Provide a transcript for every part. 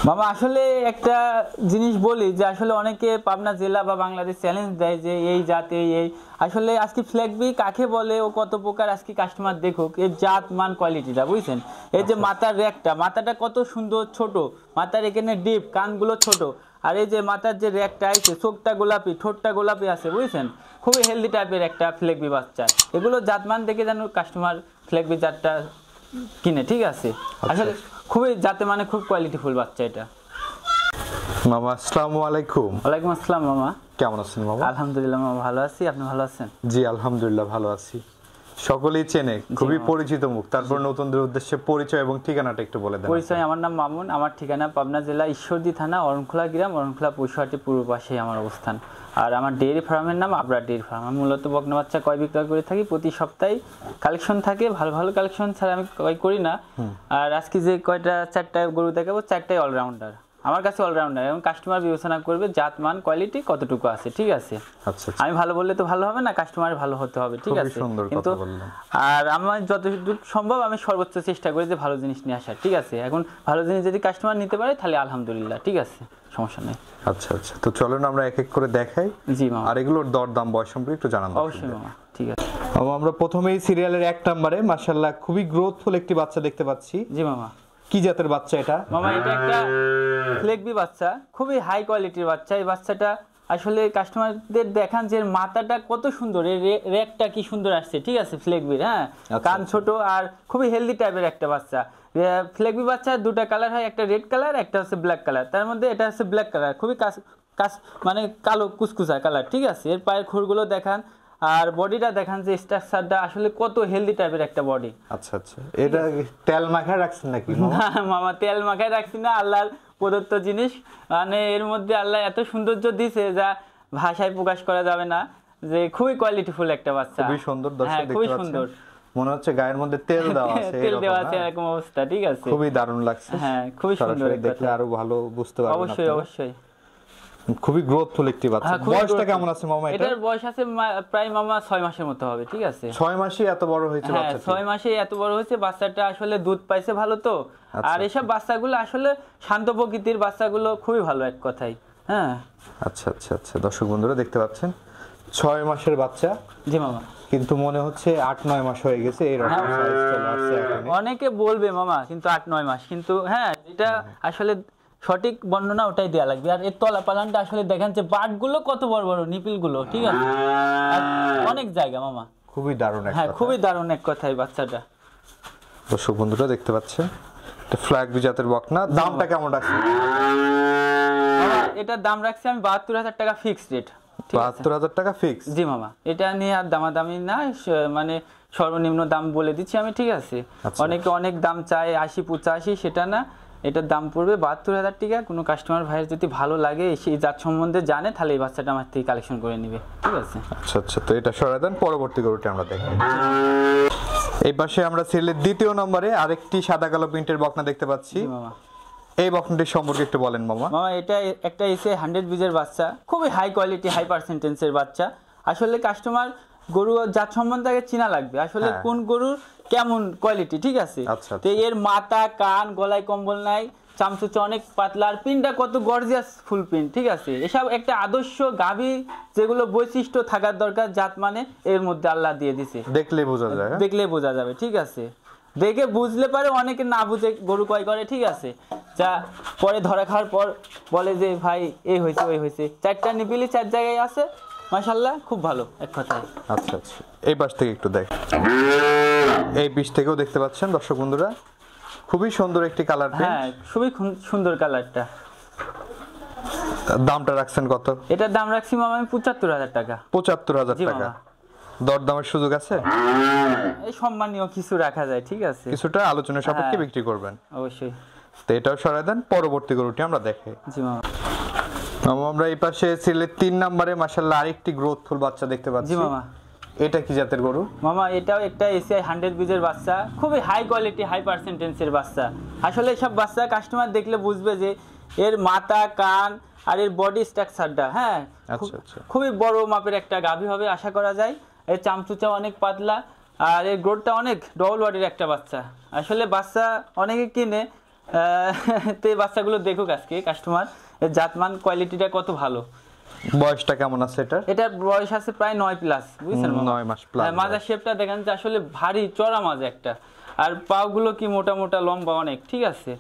মামা আসলে একটা জিনিস বলি যে আসলে অনেকে পাবনা জেলা বা বাংলাদেশ চ্যালেঞ্জ দেয় যে এই জাতে এই আসলে আজকে ফ্ল্যাগবি কাকে বলে ও কত প্রকার আজকে কাস্টমার দেখুক এর জাত মান কোয়ালিটিটা বুঝছেন। এই যে মাথার র্যাকটা মাথাটা কত সুন্দর ছোট, মাথার এখানে ডিপ, কানগুলো ছোট, আর এই যে মাথার যে র্যাকটা আছে চোখটা গোলাপি, ঠোঁটটা গোলাপি আছে বুঝছেন। খুবই হেলদি টাইপের একটা ফ্ল্যাগবি বাচ্চা। এগুলো জাতমান দেখে যেন কাস্টমার ফ্ল্যাগবি জাতটা কিনে, ঠিক আছে। আসলে খুবই জাতে মানে খুব কোয়ালিটিফুল বাচ্চা এটা। মামা আসসালামু আলাইকুম। ওয়ালাইকুম আসসালাম মামা, কেমন আছেন মামা? আলহামদুলিল্লাহ মামা ভালো আছি, আপনি ভালো আছেন? জি আলহামদুলিল্লাহ ভালো আছি। সকলেই চেনে, খুবই পরিচিত মুখ, তারপর নতুনদের উদ্দেশ্যে পরিচয় এবং ঠিকানাটা একটু বলে দেন। পরিচয়, আমার নাম মামুন, আমার ঠিকানা পাবনা জেলা ঈশ্বরদী থানা অরণখোলা গ্রাম, অরণখোলা পৌষহাটি পূর্ব পাশে আমার অবস্থান। আর আমার ডেয়ারি ফার্মের নাম আবরার ডেয়ারি ফার্ম। আমি মূলত বকনা বাচ্চা ক্রয় বিক্রয় করে থাকি, প্রতি সপ্তাহে কালেকশন থাকে, ভালো ভালো কালেকশন ছাড়া আমি ক্রয় করি না। আর আজকে যে কয়টা চারটা গরু দেখাবো চারটাই অলরাউন্ডার, আমার কাছে অলরাউন্ডার, এবং কাস্টমার বিবেচনা করবে জাত মান কোয়ালিটি কতটুকু আছে, ঠিক আছে। আচ্ছা আমি ভালো বললে তো ভালো হবে না, কাস্টমার ভালো হতে হবে, ঠিক আছে। কিন্তু আর আমার যতটুকু সম্ভব আমি সর্বোচ্চ চেষ্টা করি যে ভালো জিনিস নিয়ে আসার, ঠিক আছে। এখন ভালো জিনিস যদি কাস্টমার নিতে পারে তাহলে আলহামদুলিল্লাহ, ঠিক আছে, সমস্যা নেই। আচ্ছা আচ্ছা, তো চলুন আমরা এক এক করে দেখাই। জি মামা। আর এগুলোর দরদাম বয়স সম্পর্কে একটু জানান। অবশ্যই মামা, ঠিক আছে। আমরা প্রথমেই সিরিয়ালের 1 নম্বরে মাশাআল্লাহ খুবই গ্রোথফুল একটি বাচ্চা দেখতে পাচ্ছি। জি মামা। কি জাতের বাচ্চা এটা? মামা এটা একটা ফ্লেগবি বাচ্চা, খুবই হাই কোয়ালিটির বাচ্চা। এই বাচ্চাটা আসলে কাস্টমারদের দেখান যে মাথাটা কত সুন্দর, এর রেকটা কি সুন্দর আসছে, ঠিক আছে, ফ্লেগবির। হ্যাঁ, কান ছোট আর খুবই হেলদি টাইপের একটা বাচ্চা। ফ্লেগবি বাচ্চা দুটা কালার হয়, একটা রেড কালার, একটা হচ্ছে ব্ল্যাক কালার। তার মধ্যে এটা হচ্ছে ব্ল্যাক কালার, খুবই মানে কালো কুচকুচা কালার, ঠিক আছে। এর পায়ের খুরগুলো দেখান আর বডিটা দেখান যে স্ট্রাকচারটা আসলে কত হেলদি টাইপের একটা বডি। আচ্ছা আচ্ছা, এটা তেল মাখায় রাখছেন নাকি? না মামা, তেল মাখায় রাখছি না, আল্লাহর প্রদত্ত জিনিস। মানে এর মধ্যে আল্লাহ এত সৌন্দর্য দিয়েছে যা ভাষায় প্রকাশ করা যাবে না, যে খুবই কোয়ালিটিফুল একটা বাচ্চা। খুবই সুন্দর, দর্শক দেখতে খুবই পাচ্ছেন। সুন্দর, মনে হচ্ছে গায়ের মধ্যে তেল দেওয়া আছে, তেল দেওয়া আছে এরকম অবস্থা, ঠিক আছে। খুবই দারুণ লাগছে। হ্যাঁ, খুবই সুন্দর, দেখলে আরো ভালো বুঝতে পারবেন। অবশ্যই অবশ্যই, খুবই গ্রোথফুল একটি বাচ্চা। বয়সটা কেমন আছে মামা? এটার বয়স আছে প্রায় মামা 6 মাসের মতো হবে, ঠিক আছে। 6 মাসেই এত বড় হয়েছে বাচ্চাটা? 6 মাসে এত বড় হয়েছে বাচ্চাটা। আসলে দুধ পাইছে ভালো তো। আর এসব বাচ্চাগুলো আসলে শান্ত প্রকৃতির বাচ্চাগুলো খুবই ভালো, এক কথাই। হ্যাঁ, আচ্ছা আচ্ছা আচ্ছা, দর্শক বন্ধুরা দেখতে পাচ্ছেন 6 মাসের বাচ্চা। জি মামা। কিন্তু মনে হচ্ছে 8-9 মাস হয়ে গেছে, এরকম সাইজ চলে আসছে এখন। অনেকে বলবে মামা কিন্তু 8-9 মাস, কিন্তু হ্যাঁ এটা আসলে সঠিক বর্ণনা ওটাই দেওয়া লাগবে। আর এর তলা পালানটা আসলে দেখেন যে বাটগুলো কত বড় বড়, নিপিলগুলো, ঠিক আছে। আর অনেক জায়গা মামা, খুবই দারুণ। হ্যাঁ, খুবই দারুণ এক কথাই বাচ্চাটা। দর্শক বন্ধুরা দেখতে পাচ্ছেন এটা ফ্ল্যাগবি জাতের বকনা। দামটা কেমন রাখছেন? এটার দাম রাখছি আমি 72,000 টাকা ফিক্সড রেট। 72,000 টাকা ফিক্স? জি মামা, এটা নিয়ে আর দামাদামি না, মানে সর্বনিম্ন দাম বলে দিচ্ছি আমি, ঠিক আছে। অনেকে অনেক দাম চায় 80-85, সেটা না, এটার দাম পড়বে 72,000 টাকা। কোনো কাস্টমার ভাইয়ের যদি ভালো লাগে, সেই জাত সম্বন্ধে জানে, তাহলে এই বাচ্চাটা আমার থেকে কালেকশন করে নেবে, ঠিক আছে। আচ্ছা আচ্ছা, তো এটা সরাই দেন, পরবর্তী গরুটি আমরা দেখব। এই পাশে আমরা সিরিয়ালের 2 নম্বরে আরেকটি সাদা কালো প্রিন্টের বকনা দেখতে পাচ্ছি। মামা, এই বকনাটির সম্পর্কে একটু বলেন মামা। মামা এটা একটা এসে 100 বীজের বাচ্চা, খুবই হাই কোয়ালিটি হাই পার্সেন্টেজের বাচ্চা। আসলে কাস্টমার গরু জাত সম্বন্ধে আগে চেনা লাগবে, আসলে কোন গরুর কেমন কোয়ালিটি, ঠিক আছে। তো এর মাথা, কান, গলায় কম্বল নাই, চামচুচা অনেক পাতলা, আর পিনটা কত গর্জিয়াস ফুল পিন, ঠিক আছে। এসব একটা আদর্শ গাভী, যেগুলো বৈশিষ্ট্য থাকার দরকার জাত মানে, এর মধ্যে আল্লাহ দিয়ে দিছে। দেখলেই বোঝা যায়, দেখলেই বোঝা যাবে, ঠিক আছে। দেখে বুঝলে পারে, অনেকে না বুঝে গরু ক্রয় করে, ঠিক আছে। যা পরে ধরা খাওয়ার পর বলে যে ভাই এই হয়েছে ওই হয়েছে। 4টা নিপিলি 4 জায়গায় আছে, মাশাআল্লাহ খুব ভালো, এক কথায়। আচ্ছা আচ্ছা, এই পাশ থেকে একটু দেখ। এই পিস থেকেও দেখতে পাচ্ছেন দর্শক বন্ধুরা, খুবই সুন্দর একটি কালার। হ্যাঁ, খুবই সুন্দর কালারটা। দামটা রাখছেন কত? এটার দাম রাখছি মামা আমি 75,000 টাকা। 75,000 টাকা? দরদামের সুযোগ আছে? এই সম্মানীয় কিছু রাখা যায়, ঠিক আছে, কিছুটা আলোচনা সাপেক্ষে বিক্রি করবেন অবশ্যই। তো এটাও সরাই দেন, পরবর্তী গরুটি আমরা দেখাই। জি মামা। আমরা এই পাশে সিরিয়ালের 3 নম্বরে মাশাআল্লাহ আরেকটি গ্রোথফুল বাচ্চা দেখতে পাচ্ছি। জি মামা। এটা কি জাতের গরু? মামা এটাও একটা এসিআই 100 বীজের বাচ্চা, খুবই হাই কোয়ালিটি হাই পার্সেন্টেজের বাচ্চা। আসলে সব বাচ্চা কাস্টমার দেখলে বুঝবে যে এর মাথা, কান আর এর বডি স্ট্রাকচারটা, হ্যাঁ, খুবই বড় মাপের একটা গাভী হবে আশা করা যায়। এর চামচুচা অনেক পাতলা, আর এর গ্রোথটা অনেক ডবল বডির একটা বাচ্চা। আসলে বাচ্চা অনেকে কিনে তো এই বাচ্চাগুলো দেখুক আজকে কাস্টমার, এর জাতমান কোয়ালিটিটা কত ভালো। বয়সটা কেমন আছে এটার? এটার বয়স আছে প্রায় 9 প্লাস, বুঝছেন? 9 মাস প্লাস। মাজার শেপটা দেখেন যে আসলে ভারী চড়া মাজা একটা, আর পাগুলো কি মোটা মোটা লম্বা অনেক, ঠিক আছে,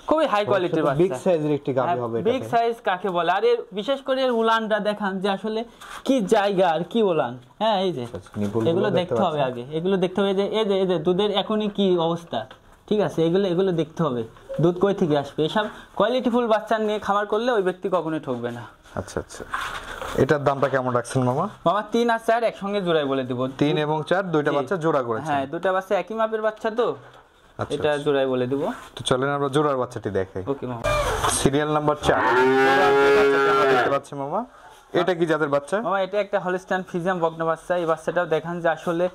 খুবই হাই কোয়ালিটির বাচ্চা। বিগ সাইজের একটি গাভী হবে এটা। বিগ সাইজ কাকে বলে, আর এর বিশেষ করে এর উলানটা দেখান যে আসলে কি জায়গা আর কি উলান। হ্যাঁ এই যে এগুলো দেখতে হবে আগে, এগুলো দেখতে হবে যে এই যে দুধের এখনই কি অবস্থা, ঠিক আছে, এগুলো দেখতে হবে দুধ কই থেকে আসবে। এসব কোয়ালিটিফুল বাচ্চা নিয়ে খামার করলে ওই ব্যক্তি কখনোই ঠকবে না। আচ্ছা আচ্ছা, এটার দামটা কেমন রাখছেন মামা? মামা 3 আর 4 একসঙ্গে জোড়ায় বলে দিব। 3 এবং 4 দুইটা বাচ্চা জোড়া করেছেন? হ্যাঁ, দুটো বাচ্চা একই মাপের বাচ্চা তো, আচ্ছা, এটা জোড়ায় বলে দিব। তো চলেন আমরা জোড়ার বাচ্চাটি দেখাই। ওকে মামা। সিরিয়াল নাম্বার 4 দেখতে পাচ্ছি মামা, এটা কি জাতের বাচ্চা? মামা এটা একটা হলস্টাইন ফ্রিজিয়ান বকনা বাচ্চা। এই বাচ্চাটাও দেখান যে আসলে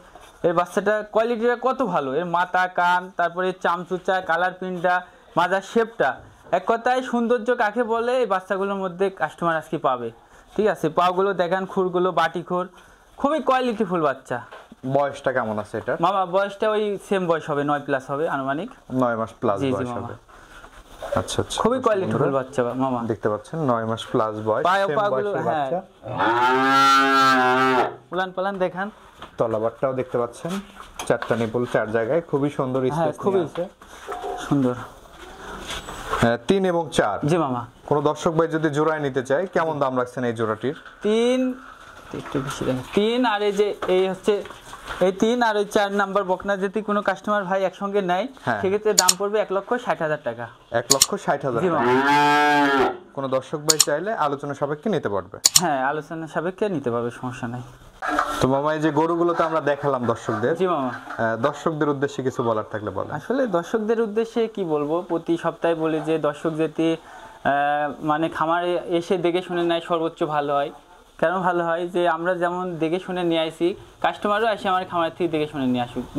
এর বাচ্চাটা কোয়ালিটিটা কত ভালো, এর মাথা, কান, তারপরে চামচুচা, কালার প্রিন্টটা, মাজার শেপটা, এক কথায় সৌন্দর্য কাকে বলে এই বাচ্চাগুলোর মধ্যে কাস্টমার আজকে পাবে, ঠিক আছে। পাগুলো দেখান, খুরগুলো বাটিখোর, খুবই কোয়ালিটিফুল বাচ্চা। বয়সটা কেমন আছে এটা? মামা বয়সটা ওই সেম বয়স হবে, 9 প্লাস হবে আনুমানিক। 9 মাস প্লাস বয়স মামা। হবে। আচ্ছা আচ্ছা, খুবই কোয়ালিটিফুল বাচ্চা মামা, দেখতে পাচ্ছেন 9 মাস প্লাস বয়স, সেম পাগুলো বয়সের হ্যাঁ, বাচ্চা। উলান পালান দেখান, তলাবারটাও দেখতে পাচ্ছেন, 4টা নিপুল 4 জায়গায়, খুবই সুন্দর হ্যাঁ, স্পেস খুবই আছে। সুন্দর। 3 এবং 4 জি মামা। কোন দর্শক ভাই যদি জোড়ায় নিতে চায় কেমন দাম রাখছেন এই জোড়াটির? 3 একটু বেশি দেন, 3 আর এই যে এই হচ্ছে এই 3 আর ওই 4 নাম্বার বকনা যদি কোনো কাস্টমার ভাই একসঙ্গে নেয়, সেক্ষেত্রে দাম পড়বে 1,60,000 টাকা। 1,60,000 জি টাকা। মামা। কোন দর্শক ভাই চাইলে আলোচনা সাপেক্ষে নিতে পারবে? হ্যাঁ, আলোচনা সাপেক্ষে নিতে পারবে, সমস্যা নাই। তো মামা এই যে গরুগুলো তো আমরা দেখালাম দর্শকদের, জি মামা। দর্শকদের উদ্দেশ্যে কিছু বলার থাকলে বলেন। আসলে দর্শকদের উদ্দেশ্যে কি বলবো, প্রতি সপ্তাহে বলি যে দর্শক যেতে মানে খামারে এসে দেখে শুনে নেয় সর্বোচ্চ ভালো হয়। কেন ভালো হয় যে আমরা যেমন দেখে শুনে নিয়ে আসি, কাস্টমারও এসে আমার খামার থেকে দেখে শুনে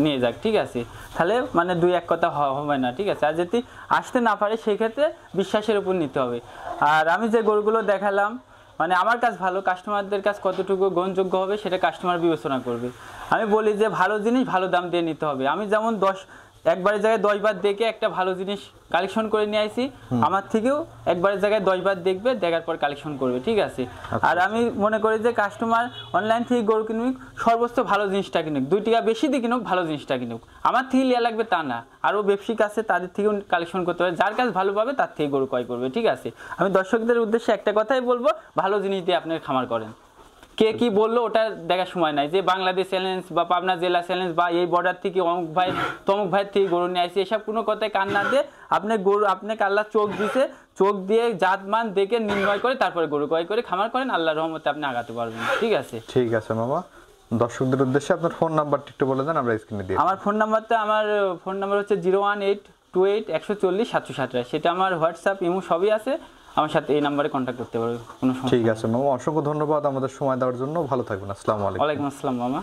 নিয়ে যাক, ঠিক আছে, তাহলে মানে 2-1 কথা হবে না, ঠিক আছে। আর যদি আসতে না পারে সেক্ষেত্রে বিশ্বাসের উপর নিতে হবে। আর আমি যে গরুগুলো দেখালাম, মানে আমার কাছ ভালো, কাস্টমারদের কাছ কতটুকু গ্রহণযোগ্য হবে সেটা কাস্টমার বিবেচনা করবে। আমি বলি যে ভালো জিনিস ভালো দাম দিয়ে নিতে হবে। আমি যেমন একবারের জায়গায় 10 বার দেখে একটা ভালো জিনিস কালেকশন করে নিয়ে আসি, আমার থেকেও একবারের জায়গায় 10 বার দেখবে, দেখার পর কালেকশন করবে, ঠিক আছে। আর আমি মনে করি যে কাস্টমার অনলাইন থেকে গরু কিনুক, সর্বোচ্চ ভালো জিনিসটা কিনুক, 2 টাকা বেশি দিয়ে কিনুক, ভালো জিনিসটা কিনুক। আমার থেকে লিয়া লাগবে তা না, আরও ব্যবসায়িক আছে তাদের থেকেও কালেকশন করতে হবে, যার কাছ ভালো পাবে তার থেকে গরু ক্রয় করবে, ঠিক আছে। আমি দর্শকদের উদ্দেশ্যে একটা কথাই বলবো, ভালো জিনিস দিয়ে আপনার খামার করেন। কে কি বললো ওটা দেখার সময় নাই, যে বাংলাদেশ চ্যালেঞ্জ বা পাবনা জেলা চ্যালেঞ্জ বা এই বর্ডার থেকে অমুক ভাই তমুক ভাইয়ের থেকে গরু নিয়ে আসি, এসব কোনো কথায় কান না দিয়ে আপনি গরু, আপনাকে আল্লাহ চোখ দিছে, চোখ দিয়ে জাতমান দেখে নির্ণয় করে তারপরে গরু ক্রয় করে খামার করেন, আল্লাহর রহমতে আপনি আগাতে পারবেন, ঠিক আছে। ঠিক আছে মামা, দর্শকদের উদ্দেশ্যে আপনার ফোন নাম্বারটা একটু বলে দেন, আমরা স্ক্রিনে দিয়ে। আমার ফোন নাম্বার হচ্ছে 01828 140 727, সেটা আমার হোয়াটসঅ্যাপ, ইমো সবই আছে, আমার সাথে এই নাম্বারে কন্ট্যাক্ট করতে পারবে, কোনো সমস্যা। ঠিক আছে মামা, অসংখ্য ধন্যবাদ আমাদের সময় দেওয়ার জন্য, ভালো থাকবেন। আসসালামু আলাইকুম। ওয়ালাইকুম আসসালাম মামা।